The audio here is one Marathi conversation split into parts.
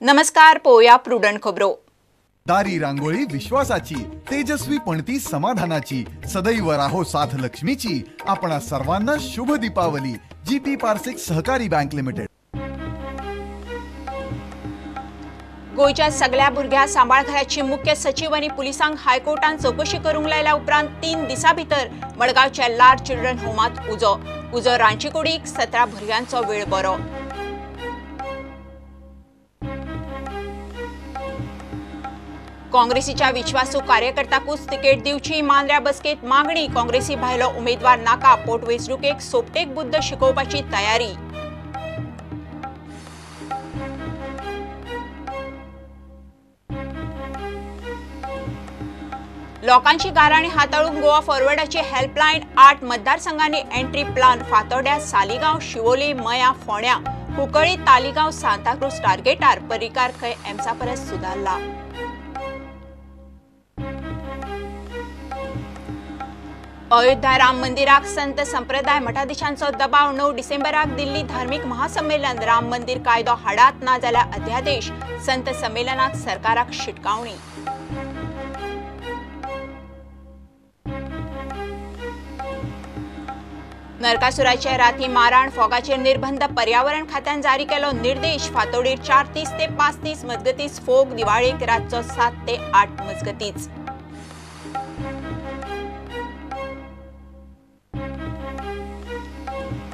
नमस्कार, पोया प्रुडंट खबरो। दारी रांगोळी विश्वासाची, तेजस्वी पणती समाधानाची, सदैव राहो साथ लक्ष्मीची। आपणा सर्वांना शुभ दीपावली। जीपी पार्सिक सहकारी बँक लिमिटेड। गोयच्या सगळ्या भुरग्या सांभाळ घराची मुख्य सचिव आणि पुलिसांक हायकोर्टान चौकशी करूंक लायल्या उपरांत 3 दिसां भितर मडगावच्या लार चिल्ड्रन होमात उजो रांचीकुडीक 17 भुरग्यांचो वेळ बरो। काँग्रेसीच्या विश्वासू कार्यकर्त्याकूच तिकेट दिवची मांद्र्या बसकेत मागणी। काँग्रेसी भायलो उमेदवार नाका, पोटवेंचणुकेक सोपटेक बुद्ध शिकोवपाची तयारी। लोकांची गाराणी हाताळूंक गोवा फॉरवर्डाची हेल्पलायन 8 मतदारसंघांनी एंट्री प्लान फातोड्या, सालिगांव, शिवोली, मया, फोंड्या, कुंकळी, तालिगांव, सांताक्रूज टार्गेटार परिकार खंय एम्सा परस सुधारला। अयोध्या राम मंदिराक संत संप्रदाय मठाधीशांचो दबाव। 9 डिसेंबराक दिल्ली धार्मिक महासंमेलन। राम मंदिर कायदो हाडात ना जाल्यार अध्यादेश। संत संमेलनाक सरकाराक शिटकावणी। नरकासुराचे राती मारण फोगाचेर निर्बंध। पर्यावरण खात्यान जारी केलो निर्देश। फातोडीर 4:30 ते 5:30 मजगतीच फोग। दिवाळेक रातचो 7 ते 8 मजगतीच।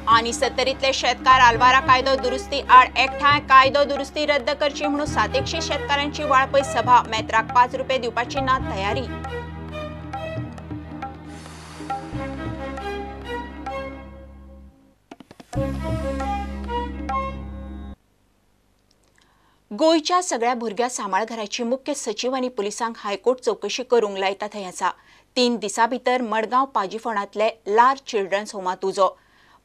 आणि 70तले शेतकार आलवारा कायदो दुरुस्ती आड एकठांय। कायदो दुरुस्ती रद्द करची म्हणून 700 शेतकारांची वाळपय सभा। मेत्राक 5 रुपये दिवपाची ना तयारी। गोयच्या सगळ्या भुरग्या सांभाळ घराची मुख्य सचिव आणि पुलिसांक हायकोर्ट चौकशी करूंक लायता थंय आसा। 3 दिसां भितर मडगांव पाजीफोंडांतले लार चिल्ड्रन्स होमात उजो।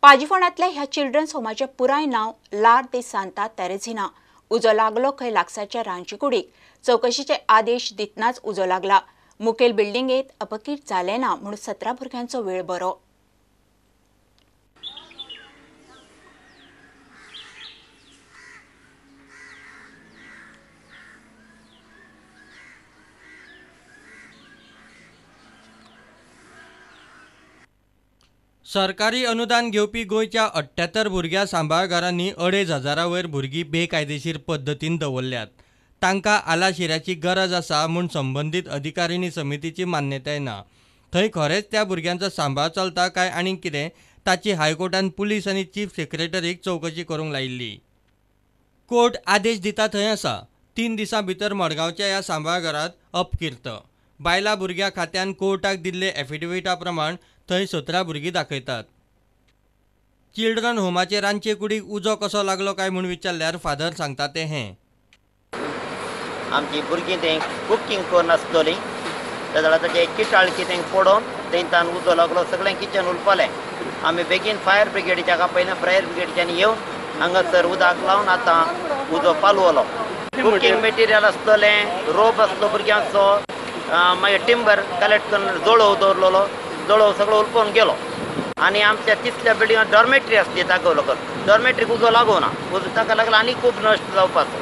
पाजीफोंडांतले ह्या चिल्ड्रन्स होमाचें पुराय नांव लार दे सांता तेरेझिना। उजो लागलो खंय लागसाच्या रांचीकुडीक। चौकशीचे आदेश दितनाच उजो लागला। मुखेल बिल्डिंगेत अपघात जाले ना म्हणून 17 भुरग्यांचो वेळ बरो। सरकारी अनुदान घेवपी गोयच्या 78 भुरग्या सांबाळ घरांनी 2,500 वयर भुरगीं बेकायदेशीर पद्दतीन दवरल्यात। तांकां आलाशिऱ्याची गरज आसा म्हूण संबंदीत अधिकारिणी समितीची मान्यताय ना। थंय खरेंच त्या भुरग्यांचो सांबाळ चलता काय आनी कितें ताची हायकोर्टान पुलीस आनी चीफ सेक्रेटरीक चौकशी करूंक लायिल्ली। कोर्ट आदेश दिता थंय आसा। 3 दिसां भितर मडगांवच्या ह्या सांबाळ घरांत अपकिर्त। बायला भुरग्या खात्यान कोर्टाक दिल्ले एफिडेविटा प्रमाण थंय 17 भुरगीं दाखयतात। चिल्ड्रन होमाचे रांदचे कुडीक उजो कसो लागलो काय म्हूण विचारल्यार फादर सांगता ते हें। आमची भुरगीं थंय कुकींग करनासतलीं, तेन्ना ताचे किटाळ कितें पडोवन थंयच्यान उजो लागलो, सगळें किचन उलपलें। आमी बेगीन फायर ब्रिगेडीच्या आपयलें, फायर ब्रिगेडीच्यान येवन हांगासर उदक लावन आतां उजो पालवलो। कुकींग मटेरियल आसतलें, रोप आसलो भुरग्यांचो, मागीर टिंबर कलेक्ट करून जळोव दवरलेलो, जळोव सगळो उलपोवन गेलो। आनी आमच्या तिसऱ्या बिल्डिंगांत डॉर्मेटरी आसली ताका लागून डॉर्मेटरीक उजो लागूना, उजो ताका लागला आनी खूब नश्ट जावपाचो।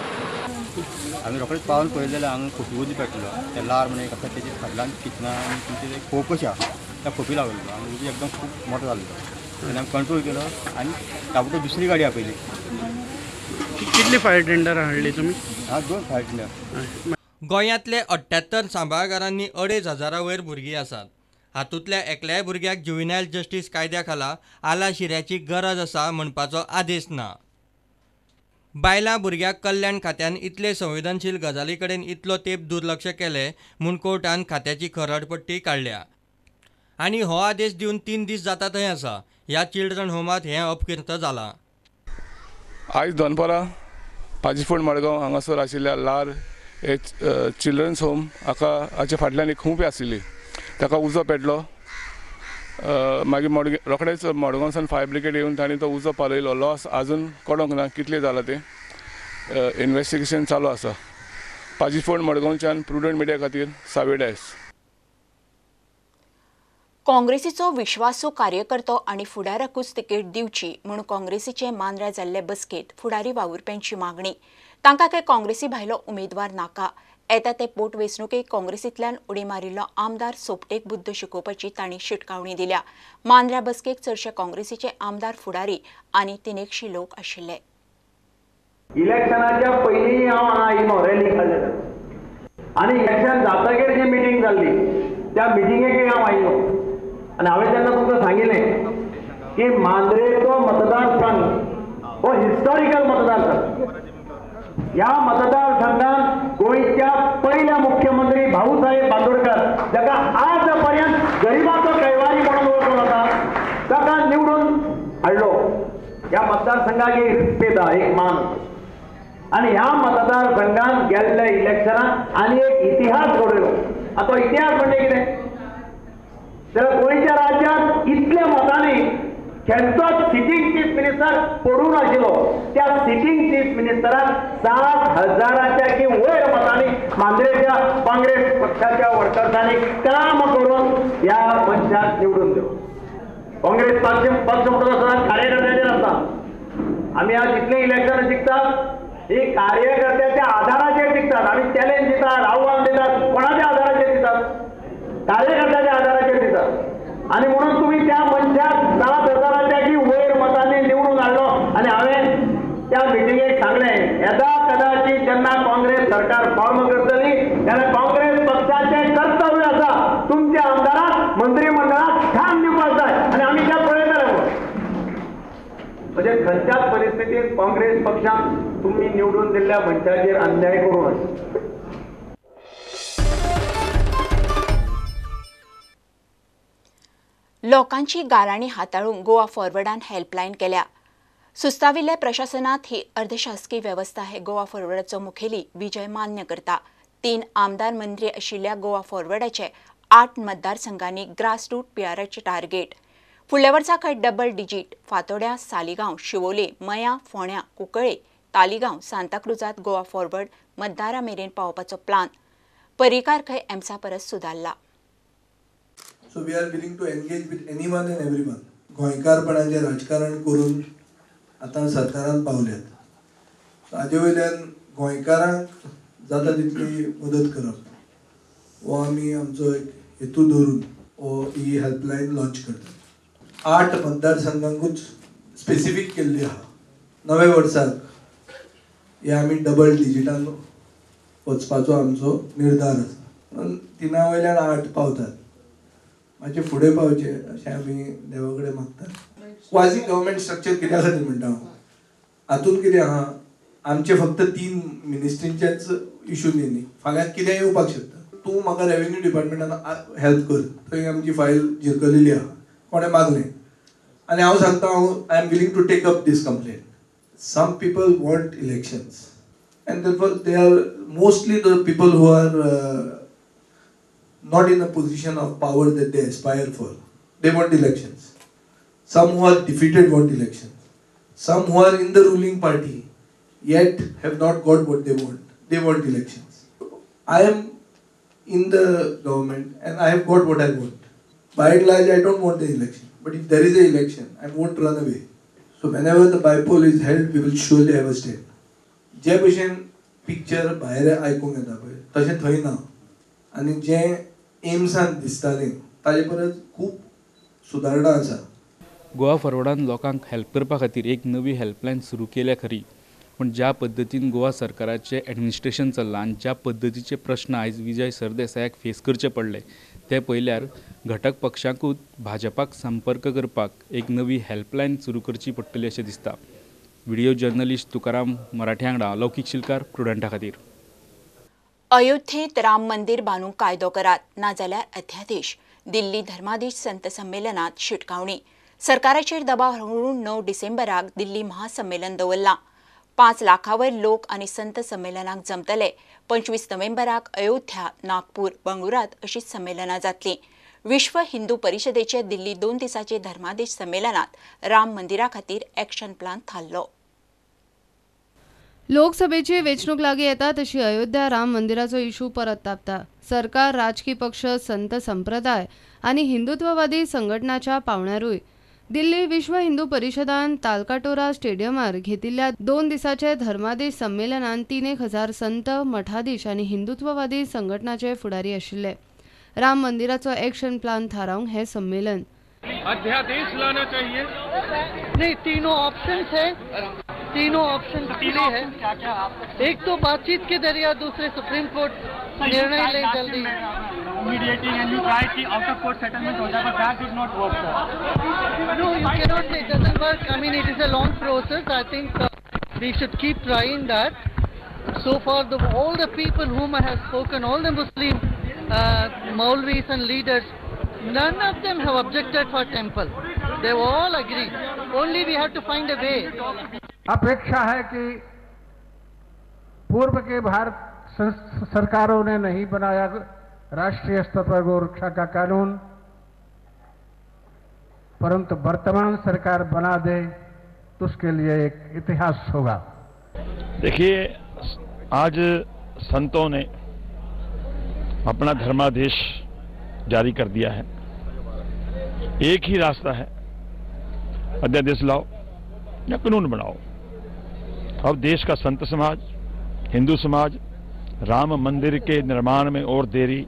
आमी रोखडेच पावन पळयलेलें हांगा खोपी उजो पेटलो। ते लार म्हणून एक आसा तेजे फाटल्यान किचनान तुमचे खोप कशी आसा त्या खोपी लागलेलो आनी उजो एकदम खूब मोठो जाल्लो। तेन्ना आमी कंट्रोल केलो आनी ताबडतोब दुसरी गाडी आपयली। कितली फायर टेंडर हाडली तुमी? 2 फायर टेंडर। गोंयांतले 78 सांबाळ घरांनी 2,500 वयर भुरगीं आसात। हातूंतल्या एकल्याय भुरग्याक ज्युव्हेनायल जस्टीस कायद्या खाला आलाशिऱ्याची गरज आसा म्हणपाचो आदेश ना। बायलां भुरग्याक कल्याण खात्यान इतले संवेदनशील गजाली कडेन इतलो तेंप दुर्लक्ष केलें म्हूण कोर्टान खात्याची खरडपट्टी काडल्या। आनी हो आदेश दिवन 3 दीस जाता थंय आसा। ह्या चिल्ड्रन होमात हें अपकिर्त जालां। आयज दनपारां पाजीफोंड मडगांव हांगासर आशिल्ल्या लार हे चिल्ड्रन्स होम हाचे फाटल्यान एक खूंप आशिल्ली, ताका उजो पेटलो। मागीर रोखडेच मडगांवसान फायर ब्रिगेड येवन तांणी तो उजो पालयलो। लॉस आजून कळोंक ना कितले जाला तें, इन्वेस्टिगेशन चालू आसा। पाजीफोंड मडगांवच्यान प्रुडंट मिडिया खातीर सावे डायस। काँग्रेसीचो विश्वासू कार्यकर्तो आनी फुडाराकूच तिकेट दिवची म्हूण काँग्रेसीचे मांद्र्या जाल्ले बसकेत फुडारी वावुरप्यांची मागणी. तांकां काय काँग्रेसी भायलो उमेदवार नाका. येता ते पोटवेंचणुकेक काँग्रेसींतल्यान उडी मारिल्लो आमदार सोपटेक बुद्ध शिकोवपाची तांणी शिटकावणी दिल्या. मांद्र्या बसकेक चडशे काँग्रेसीचे आमदार फुडारी आनी 300 लोक आशिल्ले. इलेक्शनाच्या पयलीं हांव हांगा आयिल्लो रॅलीक आनी इलेक्शन जातकीर जी मिटींग जाल्ली त्या मिटींगेकय हांव आयिल्लो आनी हांवें तेन्ना तुमकां सांगिल्लें की मांद्रेचो मतदारसंघ हो हिस्टॉरिकल मतदारसंघ. ह्या मतदारसंघात गोंयच्या पहिल्या मुख्यमंत्री भाऊसाहेब बांदोडकर जाका आज पर्यंत गरिबाचो कैवारी म्हणून वळखलो जाता ताका निवडून हाडलो. ह्या मतदारसंघाक एक रिस्पेद एक मान आनी ह्या मतदारसंघात गेल्ल्या इलेक्शनात आनी एक इतिहास घडयलो. आता इतिहास म्हणजे कितें तर गोंयच्या राज्यांत इतल्या मतांनी खंयचोच सिटींग चीफ मिनिस्टर पडून आशिल्लो त्या सिटींग चीफ मिनिस्टराक 7,000च्या की वयर मतांनी मांद्रेच्या काँग्रेस पक्षाच्या वर्कर्सांनी काम करून ह्या मनशाक निवडून दिलो. काँग्रेस पक्ष म्हणून आसता कार्यकर्त्याचेर आसता. आमी आज जितले इलेक्शन जिखतात ही कार्यकर्त्याच्या आधाराचेर जिखतात. आमी चॅलेंज दितात, आव्हान दितात, कोणाच्या आधाराचेर दितात? कार्यकर्त्याच्या आधाराचेर दितात. आणि म्हणून तुम्ही त्या मनशाक 7,000च्या की वयर मतांनी निवडून हाडलो आनी हांवें त्या मिटिंगेक सांगलें येदा कदाचित जेन्ना काँग्रेस सरकार फॉर्म करतली तेन्ना काँग्रेस पक्षाचें कर्तव्य आसा तुमच्या आमदाराक मंत्रिमंडळाक स्थान दिवपाक जाय आनी आमी त्या पळयतले. म्हणजे खंयच्याच परिस्थितीत काँग्रेस पक्षाक तुम्ही निवडून दिल्ल्या मनशाचेर अन्याय करूं नये. लोकांची गाराणी हाताळूंक गोवा फॉरवर्डान हेल्पलायन केल्या. सुस्ताविल्ल्या प्रशासनात ही अर्धशासकीय वेवस्था हे गोवा फॉरवर्डाचो मुखेली विजय मान्य करता. 3 आमदार मंत्री आशिल्ल्या गोवा फॉरवर्डाचे 8 मतदारसंघांनी ग्रासरूट पीआरचे टार्गेट. फुडल्या वर्साक डबल डिजीट फातोड्या, सालिगांव, शिवोले, मया, फोंड्या, कुंकळे, तालिगांव, सांताक्रुजात गोवा फॉरवर्ड मतदारां मेरेन पावोवपाचो प्लान. परिकार खंय एम्सा परस सुदारला. So we are willing to engage with anyone and everyone. गोंयकारपणाचें राजकारण करून आतां सरकारान पावल्यात. हाजे वयल्यान गोंयकारांक जाता तितली मदत करप हो आमी आमचो एक हेतू धरून हो ही हेल्पलायन लॉन्च करतात. 8 मतदारसंघांकूच स्पेसिफीक केल्ली आहा. नवे वर्साक हे आमी डबल डिजिटान वचपाचो आमचो निर्धार आसा. 3 वयल्यान 8 पावतात. मातशें फुडें पावचे अशें आमी देवा कडेन मागतात. क्वाजी गव्हर्मेंट स्ट्रक्चर कित्या खातीर म्हणटा हांव हातूंत कितें आहा आमचे फक्त 3 मिनिस्ट्रींचेच इशू न्ही. फाल्यां कितें येवपाक शकता. तूं म्हाका रेव्हेन्यू डिपार्टमेंटान हेल्प कर थंय आमची फायल जिरकलेली आहा कोणें मागलें आनी हांव सांगता I am willing to take up this complaint. Some people want elections and therefore they are mostly the people who are not in a position of power that they aspire for. They want elections. Some who are defeated want elections. Some who are in the ruling party yet have not got what they want. They want elections. I am in the government and I have got what I want. By and large, I don't want the election. But if there is an election, I won't run away. So whenever the bypoll is held, we will surely have a stand. जे भशेन पिक्चर भायर आयकूंक येता पळय तशें थंय ना. आनी जें एम्सान दिसतालें ताजे परस खूब सुदारणा आसा. गोवा फॉरवर्डान लोकांक हेल्प करपा खातीर एक नवी हेल्पलायन सुरू केल्या खरी पूण ज्या पद्दतीन गोवा सरकाराचें एडमिनिस्ट्रेशन चल्लां आनी ज्या पद्दतीचे प्रश्न आयज विजय सरदेसायाक फेस करचे पडले ते पयल्यार घटक पक्षांकूच भाजपाक संपर्क करपाक एक नवी हेल्पलायन सुरू करची पडटली अशें दिसता. व्हिडिओ जर्नलिस्ट तुकाराम मराठे वांगडा लौकीक शिलकार प्रुडंटा खातीर. अयोध्येत राम मंदिर बांदूंक कायदो करात नाजाल्यार अध्यादेश. दिल्ली धर्माधीश संत संमेलनात शिटकावणी. सरकाराचेर दबाव हाडून 9 डिसेंबराक दिल्ली महासंमेलन दवरलां. 5 लाखावयर लोक आनी संत संमेलनाक जमतले. 25 नोव्हेंबराक अयोध्या, नागपूर, बंगळुरात अशी संमेलनां जातलीं. विश्व हिंदू परिशदेचे दिल्ली 2 दिसांचे धर्माधीश संमेलनात राम मंदिरा खातीर एक्शन प्लान थारलो. लोकसभेची वेंचणूक लागीं येता तशी अयोध्या राम मंदिराचो इशू परत तापता. सरकार, राजकीय पक्ष, संत संप्रदाय आनी हिंदुत्ववादी संघटनाच्या पावण्यारूय दिल्ली विश्व हिंदू परिशदान तालकाटोरा स्टेडियमार घेतिल्ल्या 2 दिसाचे धर्मादेश संमेलनात 3,000 संत, मठाधीश आनी हिंदुत्ववादी संघटनाचे फुडारी आशिल्ले. राम मंदिराचो एक्शन प्लान थारावंक हे सम्मेलन. अध्यादेश लाना चाहिए. नहीं, तीनों ऑप्शंस है, तीनों ऑप्शन खुले हैं. एक तो बातचीत के जरिए, दूसरे सुप्रीम कोर्ट निर्णय ले जल्दी. Mediating and you tried कि out of court settlement हो जाए, but that did not work, sir. No, you cannot say it doesn't work. I mean, it is a long process. I think we should keep trying that. So far, all the people whom I have spoken, all the Muslim Maulvis and leaders, none of them have objected for temple. They all agreed. Only we have to find a way. अपेक्षा है कि पूर्व के भारत सरकारों ने नहीं बनाया राष्ट्रीय स्तर पर गोरक्षा का कानून, परंतु वर्तमान सरकार बना दे तो उसके लिए एक इतिहास होगा. देखिए, आज संतों ने अपना धर्मादेश जारी कर दिया है. एक ही रास्ता है, अध्यादेश लाओ या कानून बनाओ. अब देश का संत समाज, हिंदू समाज राम मंदिर के निर्माण में और देरी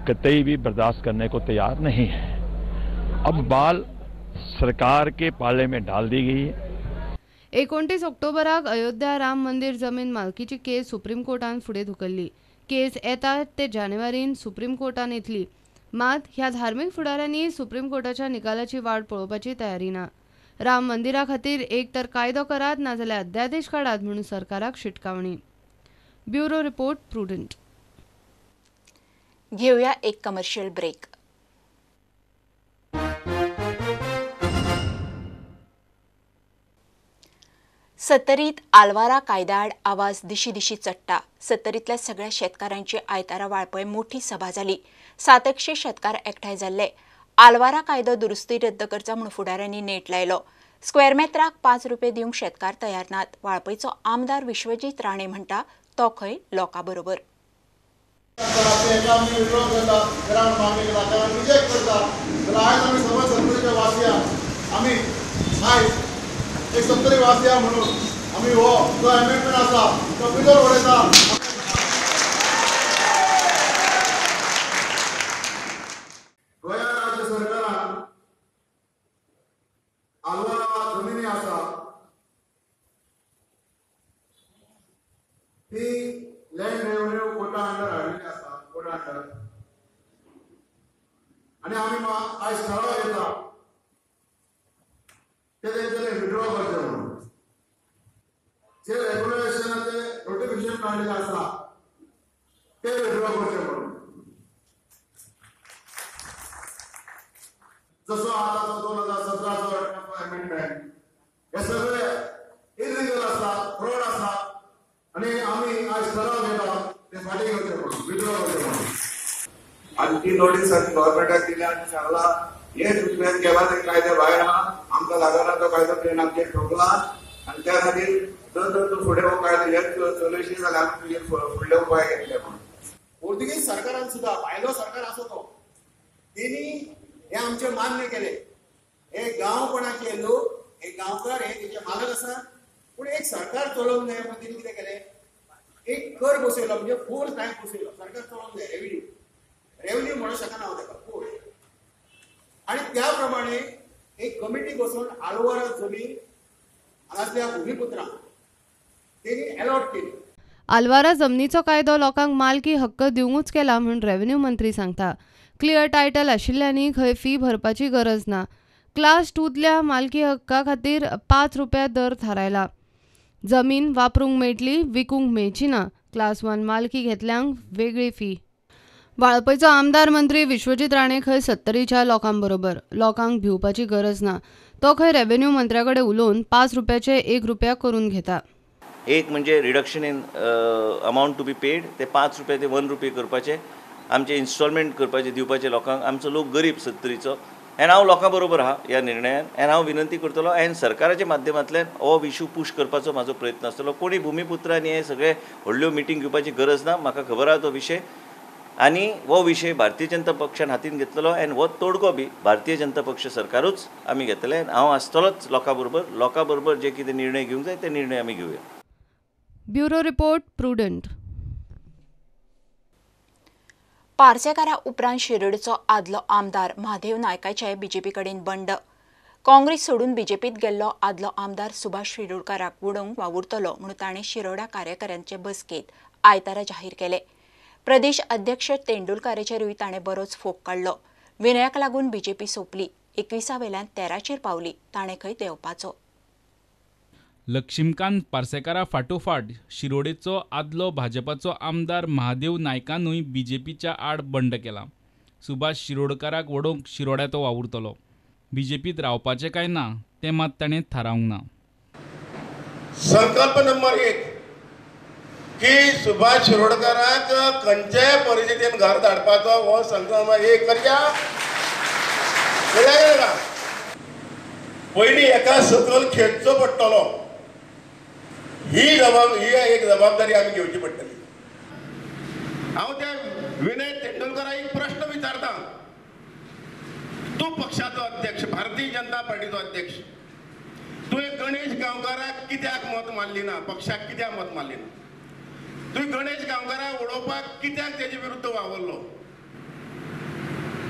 कतई भी बर्दाश्त करने को तैयार नहीं है. अब बाल सरकार के पाले में डाल दी गई है. 29 ऑक्टोबराक अयोध्या राम मंदिर जमीन मालकीची केस सुप्रीम कोर्टान फुडें धुकल्ली. केस येता ते जानेवारीन सुप्रीम कोर्टान येतली. मात ह्या धार्मीक फुडाऱ्यांनी सुप्रीम कोर्टाच्या निकालाची वाट पळोवपाची तयारी ना. राम मंदिरा खातीर एक तर कायदो करात, नाजाल्यार अध्यादेश काडात म्हणून सरकाराक शिटकावणी. Bureau report, prudent. घेऊया एक कमर्शियल ब्रेक. सत्तरीत आलवारा कायद्याआड आवाज दिशी दिशी चडटा. सत्तरीतल्या सगळ्या शेतकारांची आयतारा वाळपय मोठी सभा जाली. 700 शेतकार एकठांय जाल्ले. आलवारा कायदो दुरुस्ती रद्द करचा म्हणून फुडाऱ्यांनी नेट लायलो. स्क्वेअर मेत्राक 5 रुपये दिवंक शेतकार तयार नात. वाळपयचो आमदार विश्वजीत राणे म्हणटा तो खंय लोकां बरोबर. एक सत्तरी वासिया म्हणून आम्ही हो जो अमेंडमेंट आसा तो भितर उडयता. गोंया राज्य सरकारान आलवारा जमिनी आसा ती लँड रेव्हन्यू कोटा अंडर हाडिल्ली आसा, कोटा अंडर. आनी आमी आयज थाराव घेता ते तेंच्यानी विड्रॉ करचे म्हणून. जे रेग्युलेशनाचे नोटिफिकेशन काढलेले आसा ते विड्रॉ करचे म्हणून. जसो आताचो 2017चो अमेंडमेंट हे सगळे इलिगल आसा, फ्रॉड आसा आणि आम्ही आज ठराव घेता ते फाटी घेवचे म्हणून, विड्रॉ करचे म्हणून. आणि ती नोटीस गव्हर्नमेंटाक दिली आणि सांगला हे ट्रिटमेंट केला ते कायदे भायर आहा, आमकां लागना तो कायदो ट्रेन आमचे ठोकला आणि त्या खातीर जर तूं फुडें हो कायदो हेच चलयशी जाल्यार आमी तुजे फुडले उपाय घेतले म्हणून. पोर्तुगीज सरकारान सुद्धा भायलो सरकार आसो तो तेणी हे आमचे मान्य केले. हे गांवपणाचे लोक, हे गांवकार, हे तेचे मालक आसा, पूण एक सरकार चलोवंक जाय म्हणून तेणी कितें केलें, एक कर बसयलो, म्हणजे फूल टायम बसयलो. सरकार चलोवंक जाय, रेव्हेन्यू म्हणू शकना हांव ताका फूल. आणि त्याप्रमाणे एक कमिटी बसून आलवारा जमीन हांगासल्या भूमिपुत्रांक तेणी अलॉट केली. आलवारा जमनीचो कायदो लोकांक मालकी हक्क दिवंकूच केला म्हणून रेव्हेन्यू मंत्री सांगता. क्लियर टायटल आशिल्ल्यांनी खंय फी भरपाची गरज ना. क्लास 2तल्या मालकी हक्का खातीर 5 रुपया दर थारायला. जमीन वापरूंक मेळटली, विकूंक मेळची ना. क्लास 1 मालकी घेतल्यांक वेगळी फी. वाळपयचो आमदार मंत्री विश्वजीत राणे खंय सत्तरीच्या लोकांबरोबर. लोकांक भिवपाची गरज ना. तो खंय रेव्हेन्यू मंत्र्या कडेन उलोवन 5 रुपयाचे 1 रुपया करून घेता. एक म्हणजे reduction in amount to be paid, ते 5 रुपया ते 1 रुपये करपाचे, आमचे इन्स्टॉलमेंट करपाचे, दिवपाचे लोकांक. आमचो लोक गरीब सत्तरीचो. आनी हांव लोकां बरोबर आहा ह्या निर्णयान. आनी हांव विनंती करतलो आनी सरकाराच्या माध्यमांतल्यान हो इशू पुश करपाचो म्हाजो प्रयत्न आसतलो. कोणी भुमिपुत्रांनी हे सगळे व्हडल्यो मिटींग घेवपाची गरज ना. म्हाका खबर आहा तो विशय. आनी हो विशय भारतीय जनता पक्षान हातीन घेतलेलो आनी हो तोडगो बी भारतीय जनता पक्ष सरकारूच आमी घेतले आनी हांव आसतलोच लोकां बरोबर जे कितें निर्णय घेवंक जाय ते निर्णय आमी घेवया. Bureau report prudent. पार्सेकारा उपरांत शिरोडेचो आदलो आमदार म्हादेव नायकाचे बीजेपी कडेन बंड. काँग्रेस सोडून बीजेपीत गेल्लो आदलो आमदार सुभाष शिरोडकाराक वडोवंक वावुरतलो म्हणून ताणें शिरोडा कार्यकर्त्यांचे बसकेंत आयतारा जाहीर केले. प्रदेश अध्यक्ष तेंडुलकाराचेरूय ताणें बरोच फोग काडलो. विनयाक लागून बीजेपी सोंपली. 21 वेल्यान 13 पावली. ताणें खंय देंवपाचो. लक्ष्मीकांत पार्सेकारा फाटोफाट शिरोडेचो आदलो भाजपाचो आमदार महादेव नायकानूय बीजेपीच्या आड बंड केला. सुभाष शिरोडकाराक वडोवंक शिरोड्या तो वावुरतलो. बीजेपीत रावपाचें काय ना तें मात ताणें थारावंक ना. संकल्प नंबर 1 की सुभाष शिरोडकाराक खंयच्याय परिस्थितीन घर धाडपाचो हो संकल्प 1 करया. पयलीं एका सकल खेळचो पडटलो. ही एक जबाबदारी आमी घेवची पडटली. हांव त्या विनय तेंडुलकराक एक प्रश्न विचारता. तूं पक्षाचो अध्यक्ष, भारतीय जनता पार्टीचो अध्यक्ष, तुवें गणेश गांवकाराक कित्याक मत मारली ना, पक्षाक कित्याक मत मारली ना? तुवें गणेश गांवकाराक उडोवपाक कित्याक तेजे विरुद्ध वावरलो?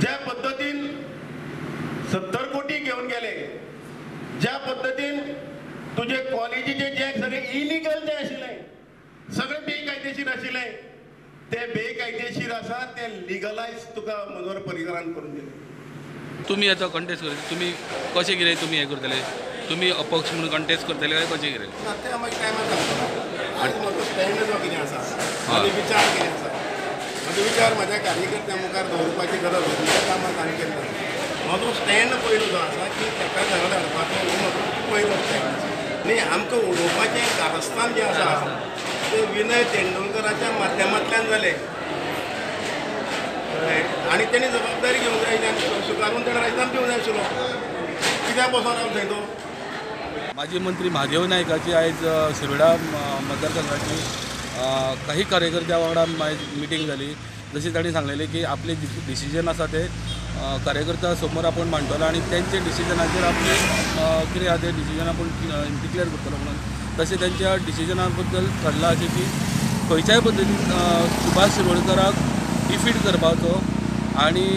ज्या पद्दतीन 70 कोटी घेवन गेले, ज्या पद्दतीन तुजे कॉलेजीचे जे सगळे इलिगल जे आशिल्ले, सगळे बेकायदेशीर आशिल्ले, ते बेकायदेशीर आसा ते लिगलायज तुका मनोहर पर्रीकरान करून दिले. तुम्ही याचा कंटेस्ट करता, तुम्ही कशें कितें तुमी हें करतले? तुम्ही अपक्ष म्हणून कंटेस्ट करतले काय कशें कितें? ते आमकां टायमार सांगता. आनी म्हजो स्टँड जो कितें आसा, म्हजो विचार कितें आसा, म्हजो विचार म्हाज्या कार्यकर्त्यां मुखार दवरपाची गरज आसा. त्या कामाक हांवें केल्लो. म्हजो स्टँड पयलो जो आसा की ताका घरा धाडपाचो हो म्हजो पयलो स्टँड आसा. आनी आमकां उडोवपाचें कारस्थान जें आसा तें विनय तेंडुलकराच्या माध्यमांतल्यान जालें. आनी तेणी जबाबदारी घेवंक जाय आनी स्विकारून तेणें राजीनामो दिवंक जाय आशिल्लो. कित्याक बसोन रावलो थंय तो? माजी मंत्री महादेव नायकाची आयज शिरोडा मतदारसंघाची काही कार्यकर्त्यां वांगडा मिटींग जाली. जशी तांणी सांगलेलें की आपले डिसिजन आसा ते कार्यकर्त्यां समोर आपण मांडटलो आनी तेंचे डिसिजनाचेर आपले कितें आसा ते डिसिजन आपण डिक्लेअर करतलो म्हणून. तशें तेंच्या डिसिजना बद्दल ठरलां अशें की खंयच्याय पद्दतीन सुभाष शिरोडकाराक डिफीट करपाचो आनी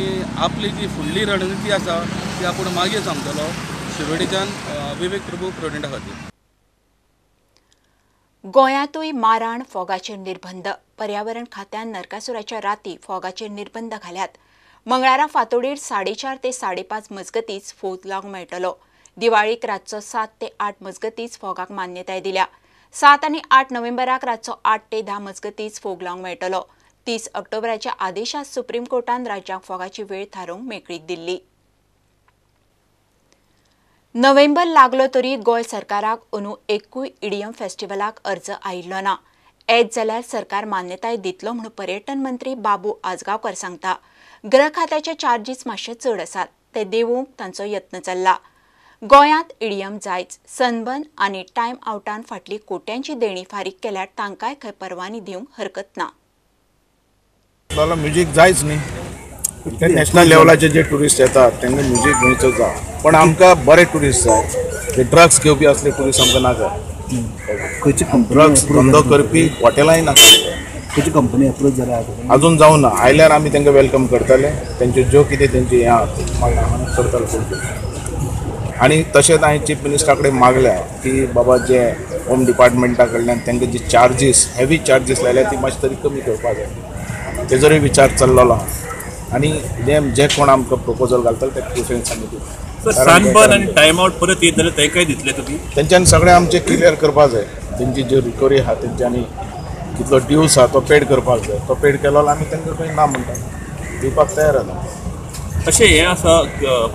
आपली जी फुडली रणनीती आसा ती आपूण मागीर सांगतलो शिरोडेच्यान विवेक प्रभू प्रुडंटा खातीर. गोंयांतूय माराण फोगाचेर निर्बंध. पर्यावरण खात्यान नरकासुराच्या राती फोगाचेर निर्बंध घाल्यात. मंगळारा फांतोडेर 4:30 ते 5:30 मजगतीच फोग लावंक मेळटलो. दिवाळीक रातचो 7 ते 8 मजगतीच फोगाक मान्यताय दिल्या. 7 आनी 8 नोव्हेंबराक रातचो 8 ते 10 मजगतीच फोग लावंक मेळटलो. 30 ऑक्टोबराच्या आदेशात सुप्रीम कोर्टान राज्यांक फोगाची वेळ थारोवंक मेकळीक दिल्ली. नोव्हेंबर लागलो तरी गोंय सरकाराक अंदू एकूय इडियम फेस्टिवलाक अर्ज आयिल्लो ना. येत जाल्यार सरकार मान्यताय दितलो म्हणून पर्यटन मंत्री बाबू आजगांवकर सांगता. गृह खात्याचे चार्जीस मातशे चड आसात ते देंवोवंक तांचो यत्न चल्ला. गोंयांत इडियम जायच. सनबर्न आनी टायम आवटान फाटली कोट्यांची देणी फारीक केल्यार तांकांय खंय परवानी दिवंक हरकत ना. म्युजीक जायच न्ही. नॅशनल लेवलाचे जे ट्युरिस्ट येतात तांकां म्युजीक गोंयचो जाय. पण आमकां बरे ट्युरिस्ट जाय. ते ड्रग्स घेवपी असले ट्युरिस्ट आमकां ना जाय. ड्रग्स धंदो करपी हॉटेलांय नाका. खंयची कंपनी अप्रोच जाला अजून जावं ना. आयल्यार आमी तांकां वेलकम करतले. तेंच्यो ज्यो कितें तेंची हें आसा करतले. आनी तशेंच हांवें चीफ मिनिस्टरा कडेन मागल्या की बाबा जे होम डिपार्टमेंटा कडल्यान तांकां जी चार्जीस हेवी चार्जीस लायल्या ती मातशी तरी कमी करपाक जाय. तेजोय विचार चल्लेलो. आनी जे कोण आमकां प्रपोजल घालतले ते प्रिफरन्सांनी दिवं. सनबर्न आनी टायम आउट परत येत जाल्यार तेंकाय दितले तुमी? तेंच्यांनी सगळें आमचें क्लियर करपाक जाय. तेंची जी रिकवरी आहा तेंच्यांनी कितलो ड्यूज आहा तो पेड करपाक जाय. तो पेड केलो आमी तांकां खंय ना म्हणटा दिवपाक तयार आसा. अशें हें आसा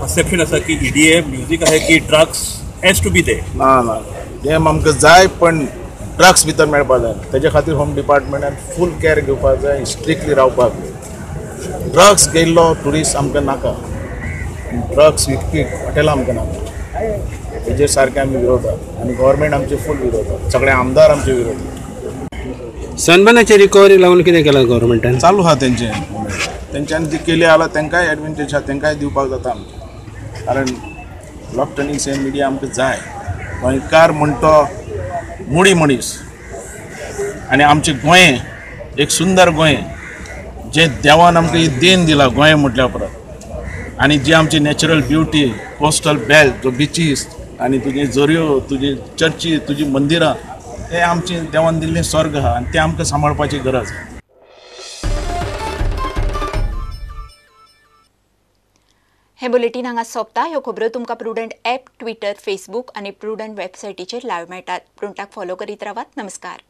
परसेप्शन आसा की EDM म्युजीक आहे की ड्रग्स हॅज टू बी दे? ना ना. EDM आमकां जाय पण ड्रग्स भितर मेळपाक जाय. तेजे खातीर होम डिपार्टमेंटान फूल केअर घेवपाक जाय. स्ट्रिक्टली रावपाक जाय. ड्रग्स घेयल्लो ट्युरिस्ट आमकां नाका. ड्रग्स विकपी हॉटेलां आमकां नाका. तेजेर सारकें आमी विरोधात. आनी गव्हर्मेंट आमचे फूल विरोधात. सगळे आमदार आमचे विरोधात. सनबर्नाचे रिकवरी लागून कितें केलां गव्हर्मेंटान? चालू आहा तेंच्यानी जी केली आला तेंकाय एडवांटेज आहा, तेंकाय दिवपाक जाता आमकां. कारण इलेक्ट्रॉनिक्स एंड मिडिया आमकां जाय. गोंयकार म्हणतो मुडी मनीस आनी आमचें गोंय एक सुंदर गोंय जे देवान आमकां ही देण दिला गोंय म्हटल्या परत. आनी जी आमची नॅचरल ब्युटी, कोस्टल बेल्ट, जो बिचीस आनी तुजी झऱ्यो, तुजी चर्ची, तुजी मंदिरां, हे आमचे देवान दिल्लें स्वर्ग आहा आनी ते आमकां सांबाळपाची गरज. हे बुलेटिन हांगा सोंपता. ह्यो खबरो तुमकां प्रुडंट ॲप, ट्विटर, फेसबूक आनी प्रुडंट वेबसायटीचेर लायव्ह मेळटात. प्रुडंटाक फॉलो करीत रावात. नमस्कार.